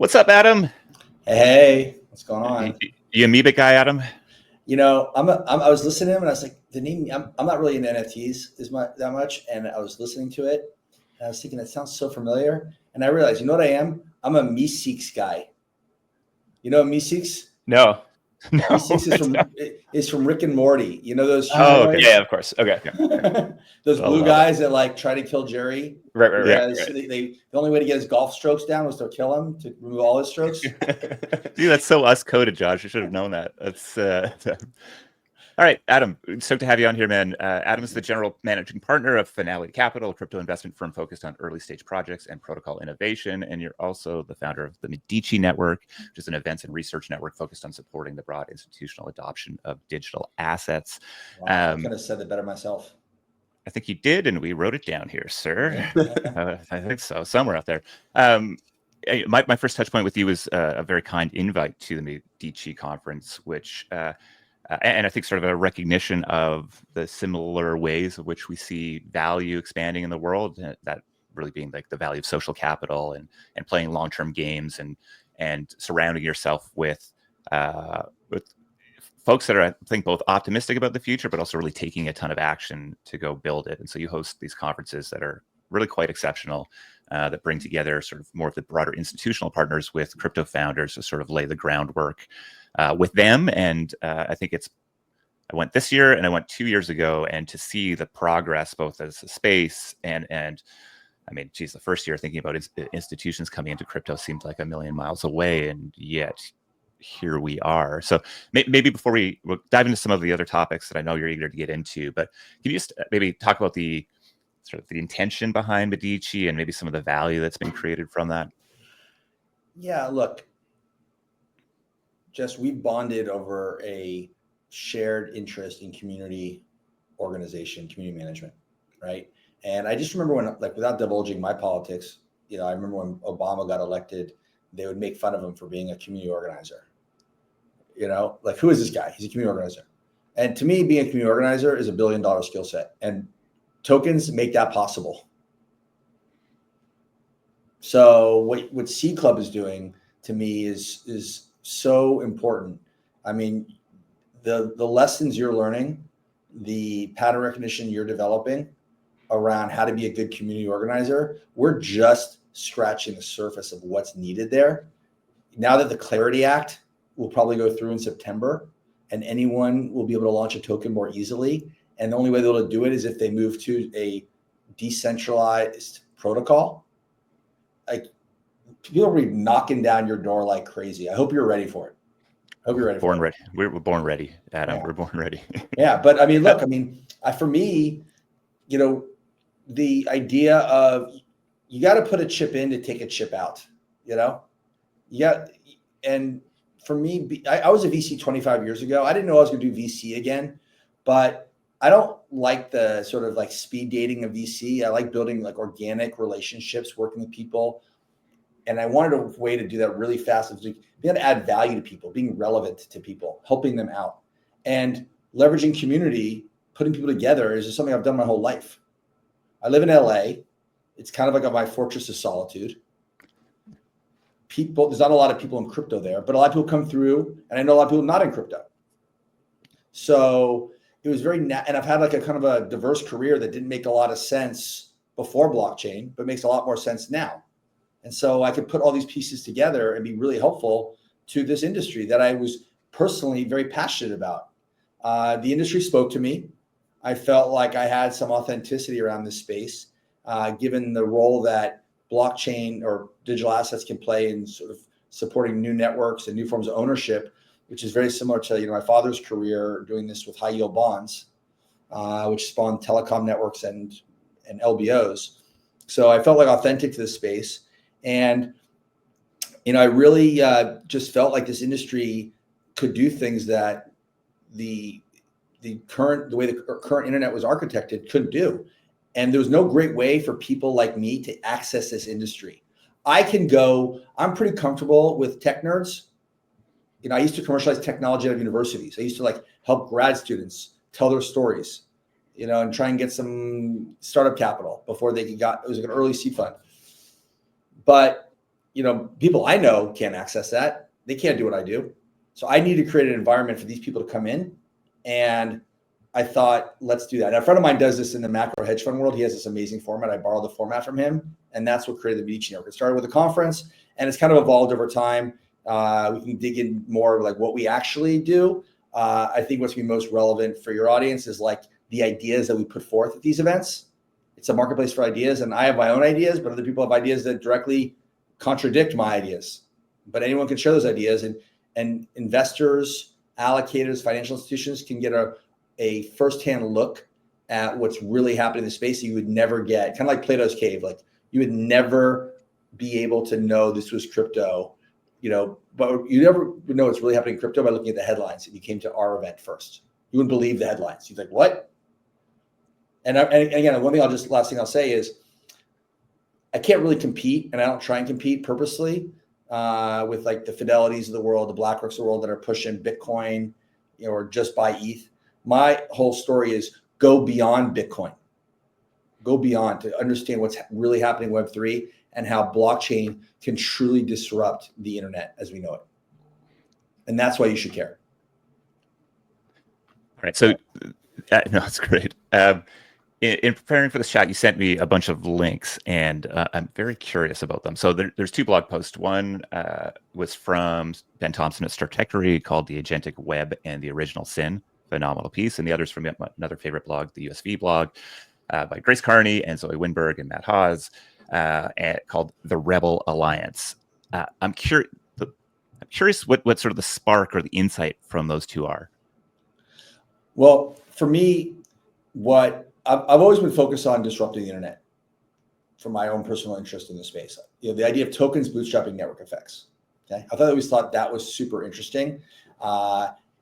What's up, Adam? Hey, what's going on? You amoeba guy, Adam? I was listening to him and I was like, the name. I'm not really into NFTs that much, and I was listening to it and I was thinking that sounds so familiar, and I realized, you know what I am? I'm a Meeseeks guy. You know Meeseeks? No. Meeseeks is from Rick and Morty. You know those Oh, okay. humanoids? Yeah, of course. Okay. Those I blue love guys that like try to kill Jerry. Right. Because the only way to get his golf strokes down was to kill him, to remove all his strokes. Dude, that's so us coded, Josh. You should have known that. That's all right, Adam. Stoked to have you on here, man. Adam's the general managing partner of Finale Capital, a crypto investment firm focused on early stage projects and protocol innovation. And you're also the founder of the Medici Network, which is an events and research network focused on supporting the broad institutional adoption of digital assets. Wow, I could have said it better myself. I think you did, and we wrote it down here, sir. I think so, somewhere out there. My first touch point with you was a very kind invite to the Medici conference, which, and I think sort of a recognition of the similar ways of which we see value expanding in the world, that really being like the value of social capital and playing long-term games and surrounding yourself with folks that are, I think, both optimistic about the future, but also really taking a ton of action to go build it. And so you host these conferences that are really quite exceptional, that bring together sort of more of the broader institutional partners with crypto founders to sort of lay the groundwork with them. And I think I went this year and I went 2 years ago, and to see the progress both as a space and I mean, geez, the first year thinking about institutions coming into crypto seemed like a million miles away, and yet here we are. So maybe before we'll dive into some of the other topics that I know you're eager to get into, but can you just maybe talk about the sort of the intention behind Medici and maybe some of the value that's been created from that? Yeah, look, Jess, we bonded over a shared interest in community organization, community management, right? And I just remember when, like, without divulging my politics, I remember when Obama got elected, they would make fun of him for being a community organizer. Like, who is this guy? He's a community organizer. And to me, being a community organizer is $1 billion skill set, and tokens make that possible. So what C Club is doing to me is so important. I mean, the lessons you're learning, the pattern recognition you're developing around how to be a good community organizer, we're just scratching the surface of what's needed there. Now that the Clarity Act will probably go through in September, and anyone will be able to launch a token more easily. And the only way they'll do it is if they move to a decentralized protocol. Like, people will be knocking down your door like crazy. I hope you're ready for it. Born ready. We're born ready, Adam. Yeah. We're born ready. Yeah, but I mean, look, for me, the idea of you got to put a chip in to take a chip out. Yeah, and for me, I was a VC 25 years ago. I didn't know I was going to do VC again, but I don't like the sort of like speed dating of VC. I like building like organic relationships, working with people. And I wanted a way to do that really fast, being able to add value to people, being relevant to people, helping them out, and leveraging community, putting people together is just something I've done my whole life. I live in LA. It's kind of like my fortress of solitude. There's not a lot of people in crypto there, but a lot of people come through, and I know a lot of people not in crypto. So it was and I've had like a kind of a diverse career that didn't make a lot of sense before blockchain, but makes a lot more sense now. And so I could put all these pieces together and be really helpful to this industry that I was personally very passionate about. The industry spoke to me. I felt like I had some authenticity around this space, given the role that blockchain or digital assets can play in sort of supporting new networks and new forms of ownership, which is very similar to my father's career doing this with high yield bonds, which spawned telecom networks and LBOs. So I felt like authentic to this space. And, I really just felt like this industry could do things that the way the current internet was architected couldn't do. And there was no great way for people like me to access this industry. I'm pretty comfortable with tech nerds. I used to commercialize technology out of universities. I used to help grad students tell their stories, and try and get some startup capital before it was like an early seed fund. But people I know can't access that. They can't do what I do. So I need to create an environment for these people to come in. And I thought, let's do that. And a friend of mine does this in the macro hedge fund world. He has this amazing format. I borrowed the format from him, and that's what created the Medici Network. It started with a conference, and it's kind of evolved over time. We can dig in more like what we actually do. I think what's going to be most relevant for your audience is like the ideas that we put forth at these events. It's a marketplace for ideas, and I have my own ideas, but other people have ideas that directly contradict my ideas. But anyone can share those ideas, and investors, allocators, financial institutions can get a firsthand look at what's really happening in the space that you would never get. Kind of like Plato's cave. Like you would never be able to know this was crypto, but you never would know what's really happening in crypto by looking at the headlines. If you came to our event first, you wouldn't believe the headlines. You'd be like, what? And again, last thing I'll say is I can't really compete, and I don't try and compete purposely with like the Fidelities of the world, the BlackRocks of the world that are pushing Bitcoin, or just buy ETH. My whole story is go beyond Bitcoin, go beyond to understand what's really happening in Web3 and how blockchain can truly disrupt the internet as we know it. And that's why you should care. All right. So, no, that's great. In preparing for this chat, you sent me a bunch of links, and I'm very curious about them. So there's two blog posts. One was from Ben Thompson at Startectory called "The Agentic Web and the Original Sin," phenomenal piece, and the other's from another favorite blog, the USV blog, by Grace Carney and Zoe Winberg and Matt Hawes, called "The Rebel Alliance." I'm curious what sort of the spark or the insight from those two are. Well, for me, what I've always been focused on disrupting the internet for my own personal interest in the space. The idea of tokens bootstrapping network effects. Okay, I always thought that was super interesting,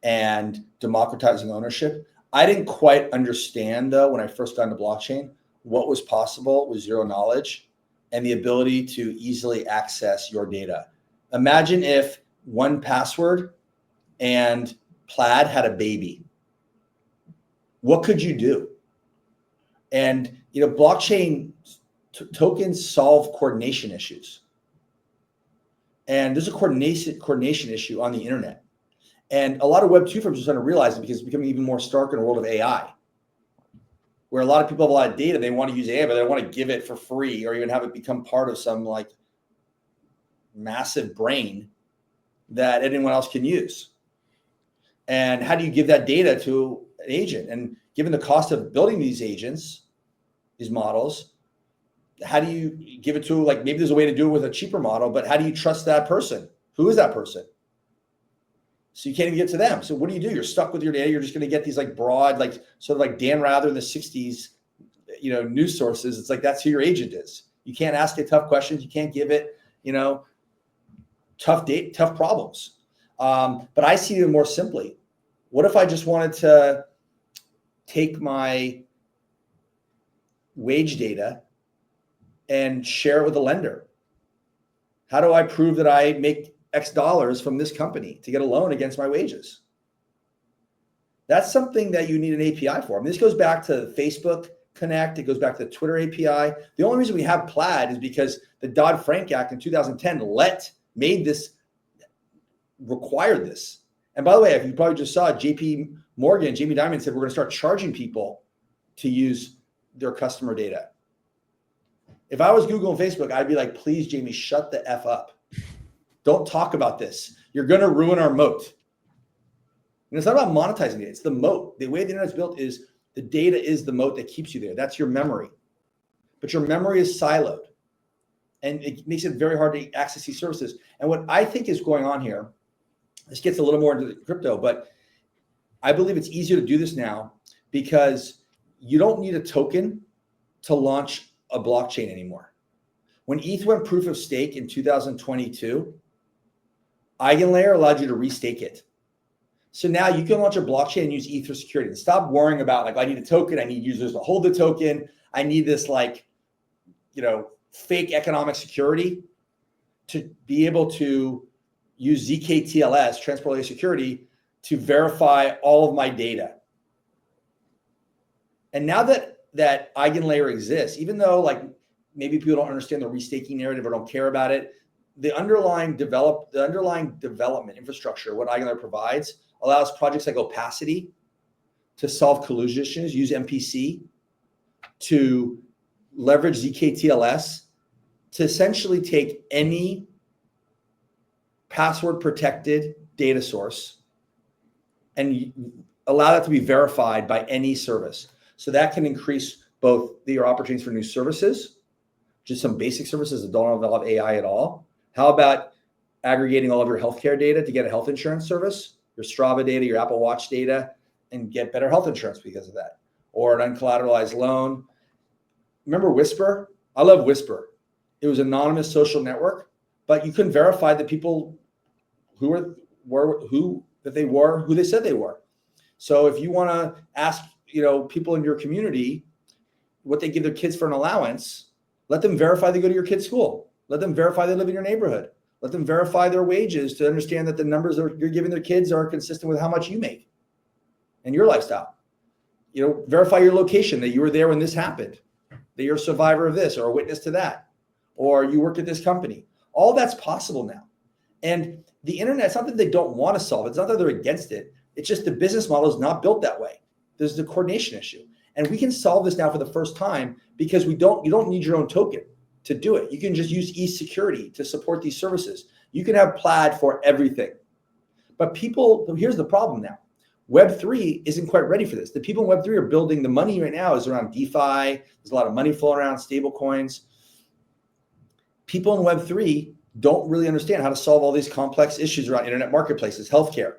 and democratizing ownership. I didn't quite understand though when I first got into blockchain what was possible with zero knowledge and the ability to easily access your data. Imagine if 1Password and Plaid had a baby. What could you do? And blockchain tokens solve coordination issues, and there's a coordination issue on the internet. And a lot of Web2 firms are starting to realize it because it's becoming even more stark in a world of AI, where a lot of people have a lot of data. They want to use AI, but they don't want to give it for free or even have it become part of some like massive brain that anyone else can use. And how do you give that data to an agent? And given the cost of building these agents, these models, how do you give it to, like, maybe there's a way to do it with a cheaper model, but how do you trust that person? Who is that person? So you can't even get to them. So what do? You're stuck with your data. You're just going to get these like broad, like sort of like Dan Rather in the 60s, news sources. It's like, that's who your agent is. You can't ask it tough questions. You can't give it, tough problems. But I see it more simply. What if I just wanted to take my wage data and share it with a lender? How do I prove that I make X dollars from this company to get a loan against my wages? That's something that you need an API for. I mean, this goes back to Facebook Connect. It goes back to the Twitter API. The only reason we have Plaid is because the Dodd-Frank Act in 2010 required this. And by the way, if you probably just saw Jamie Dimon said we're going to start charging people to use their customer data. If I was Google and Facebook, I'd be like, please, Jamie, shut the F up. Don't talk about this. You're going to ruin our moat. And it's not about monetizing it. It's the moat. The way the internet's built is the data is the moat that keeps you there. That's your memory. But your memory is siloed. And it makes it very hard to access these services. And what I think is going on here, this gets a little more into the crypto, but I believe it's easier to do this now because you don't need a token to launch a blockchain anymore. When ETH went proof of stake in 2022, EigenLayer allowed you to restake it. So now you can launch a blockchain and use ETH for security and stop worrying about like, I need a token. I need users to hold the token. I need this fake economic security to be able to use ZKTLS, transport layer security, to verify all of my data. And now that EigenLayer exists, even though like maybe people don't understand the restaking narrative or don't care about it, the underlying development infrastructure, what Eigenlayer provides, allows projects like Opacity to solve collusion issues, use MPC to leverage zk-TLS to essentially take any password protected data source and allow that to be verified by any service. So that can increase both your opportunities for new services, just some basic services that don't involve AI at all. How about aggregating all of your healthcare data to get a health insurance service, your Strava data, your Apple Watch data, and get better health insurance because of that, or an uncollateralized loan. Remember Whisper? I love Whisper. It was an anonymous social network, but you couldn't verify that people who they said they were. So if you want to ask, people in your community what they give their kids for an allowance, let them verify they go to your kid's school. Let them verify they live in your neighborhood. Let them verify their wages to understand that the numbers that you're giving their kids are consistent with how much you make and your lifestyle. Verify your location, that you were there when this happened, that you're a survivor of this or a witness to that, or you work at this company. All that's possible now. And the internet, it's not that they don't want to solve it. It's not that they're against it. It's just the business model is not built that way. There's the coordination issue. And we can solve this now for the first time because you don't need your own token to do it. You can just use e-security to support these services. You can have Plaid for everything. But here's the problem now. Web3 isn't quite ready for this. The people in Web3 are building, the money right now is around DeFi. There's a lot of money flowing around, stable coins. People in Web3 don't really understand how to solve all these complex issues around internet marketplaces, healthcare.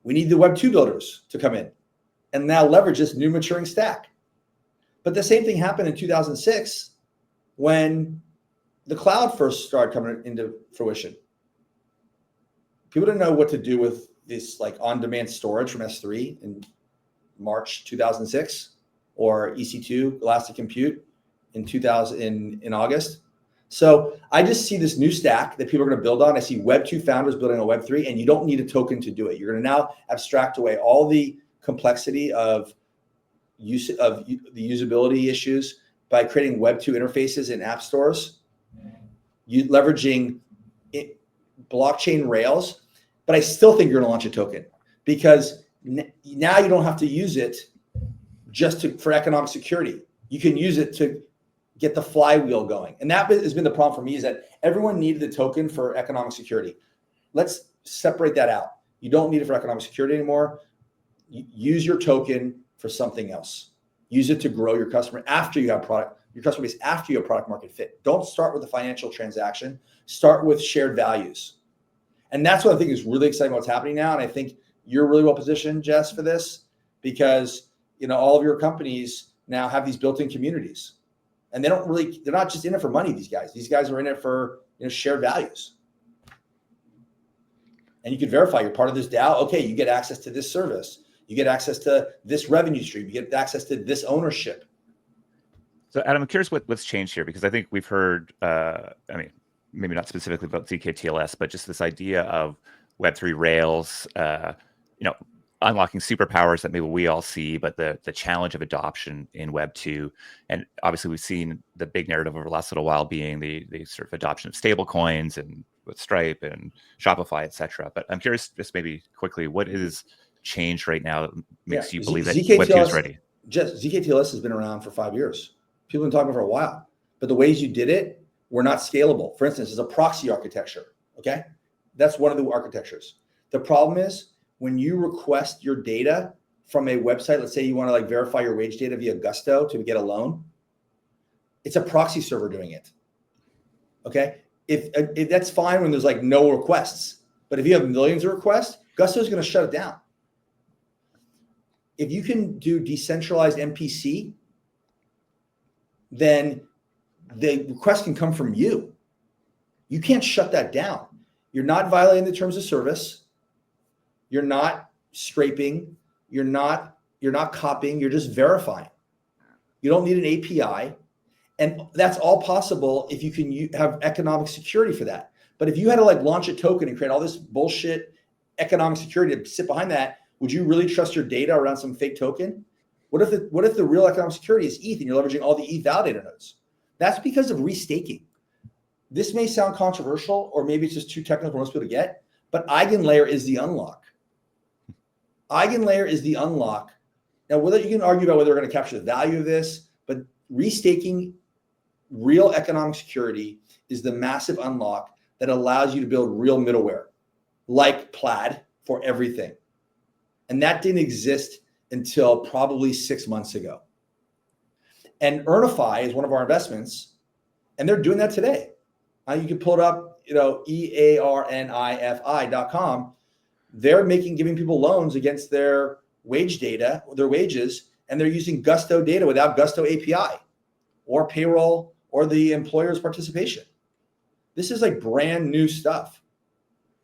We need the Web2 builders to come in and now leverage this new maturing stack. But the same thing happened in 2006 when the cloud first started coming into fruition. People didn't know what to do with this like on-demand storage from S3 in March 2006 or EC2 Elastic Compute in August. So I just see this new stack that people are going to build on. I see Web2 founders building a Web3, and you don't need a token to do it. You're going to now abstract away all the complexity of the usability issues by creating Web2 interfaces in app stores, leveraging blockchain rails. But I still think you're going to launch a token because now you don't have to use it just for economic security. You can use it to get the flywheel going. And that has been the problem for me, is that everyone needed the token for economic security. Let's separate that out. You don't need it for economic security anymore. Use your token for something else. Use it to grow your customer after you have your customer base after you have product market fit. Don't start with a financial transaction. Start with shared values. And that's what I think is really exciting about what's happening now. And I think you're really well positioned, Jess, for this, because all of your companies now have these built-in communities. And they're not just in it for money, these guys. These guys are in it for shared values. And you can verify you're part of this DAO. Okay, you get access to this service. You get access to this revenue stream. You get access to this ownership. So Adam, I'm curious what's changed here, because I think we've heard, maybe not specifically about zk-TLS, but just this idea of Web3 rails, unlocking superpowers that maybe we all see, but the challenge of adoption in Web 2. And obviously we've seen the big narrative over the last little while being the sort of adoption of stable coins and with Stripe and Shopify, et cetera. But I'm curious, just maybe quickly, what is changed right now that makes you believe that Web 2 is ready? zk-TLS has been around for 5 years. People have been talking for a while, but the ways you did it were not scalable. For instance, it's a proxy architecture, okay? That's one of the architectures. The problem is, when you request your data from a website, let's say you want to verify your wage data via Gusto to get a loan, it's a proxy server doing it. Okay. If that's fine when there's no requests, but if you have millions of requests, Gusto is going to shut it down. If you can do decentralized MPC, then the request can come from you. You can't shut that down. You're not violating the terms of service. You're not scraping. You're not copying. You're just verifying. You don't need an API. And that's all possible if you can have economic security for that. But if you had to launch a token and create all this bullshit economic security to sit behind that, would you really trust your data around some fake token? What if the real economic security is ETH and you're leveraging all the ETH validator nodes? That's because of restaking. this may sound controversial, or maybe it's just too technical for most people to get, but eigenlayer is the unlock. Eigenlayer is the unlock. Now, whether you can argue about whether we're going to capture the value of this, but restaking real economic security is the massive unlock that allows you to build real middleware, like Plaid, for everything. And that didn't exist until probably 6 months ago. And Earnify is one of our investments, and they're doing that today. You can pull it up, EARNIFI.com. They're giving people loans against their wage data, their wages, and they're using Gusto data without Gusto API or payroll or the employer's participation. This is like brand new stuff.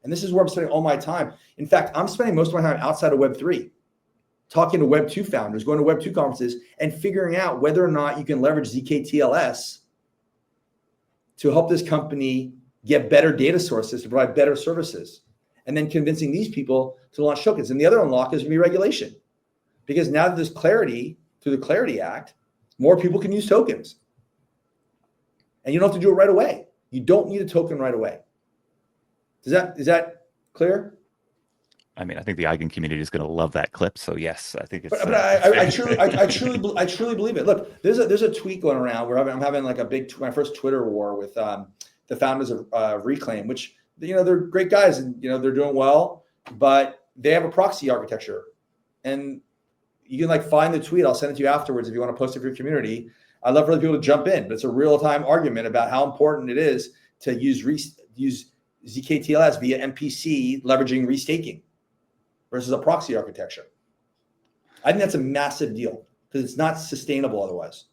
And this is where I'm spending all my time. In fact, I'm spending most of my time outside of Web3, talking to Web2 founders, going to Web2 conferences, and figuring out whether or not you can leverage ZKTLS to help this company get better data sources to provide better services, and then convincing these people to launch tokens. And the other unlock is going to be regulation, because now that there's clarity through the Clarity Act, more people can use tokens. And you don't have to do it right away. You don't need a token right away. Is that clear? I mean, I think the Eigen community is going to love that clip. So yes, I think it's. But I truly believe it. Look, there's a tweet going around where I'm having like my first Twitter war with the founders of Reclaim, which they're great guys and they're doing well, but they have a proxy architecture, and you can find the tweet. I'll send it to you afterwards if you want to post it for your community. I'd love for other people to jump in, but it's a real-time argument about how important it is to use ZKTLS via MPC, leveraging restaking versus a proxy architecture. I think that's a massive deal because it's not sustainable otherwise.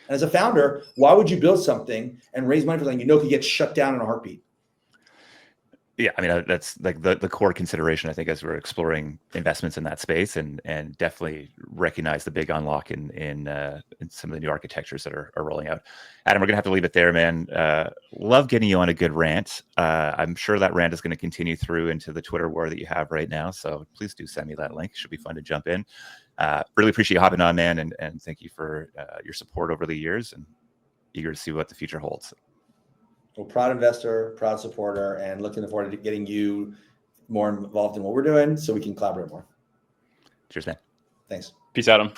And as a founder, why would you build something and raise money for something could get shut down in a heartbeat? Yeah, I mean, that's like the core consideration, I think, as we're exploring investments in that space, and definitely recognize the big unlock in some of the new architectures that are rolling out. Adam, we're gonna have to leave it there, man. Love getting you on a good rant. I'm sure that rant is going to continue through into the Twitter war that you have right now. So please do send me that link. Should be fun to jump in. Really appreciate you hopping on, man, and thank you for your support over the years, and eager to see what the future holds. Well, proud investor, proud supporter, and looking forward to getting you more involved in what we're doing so we can collaborate more. Cheers, man. Thanks. Peace out.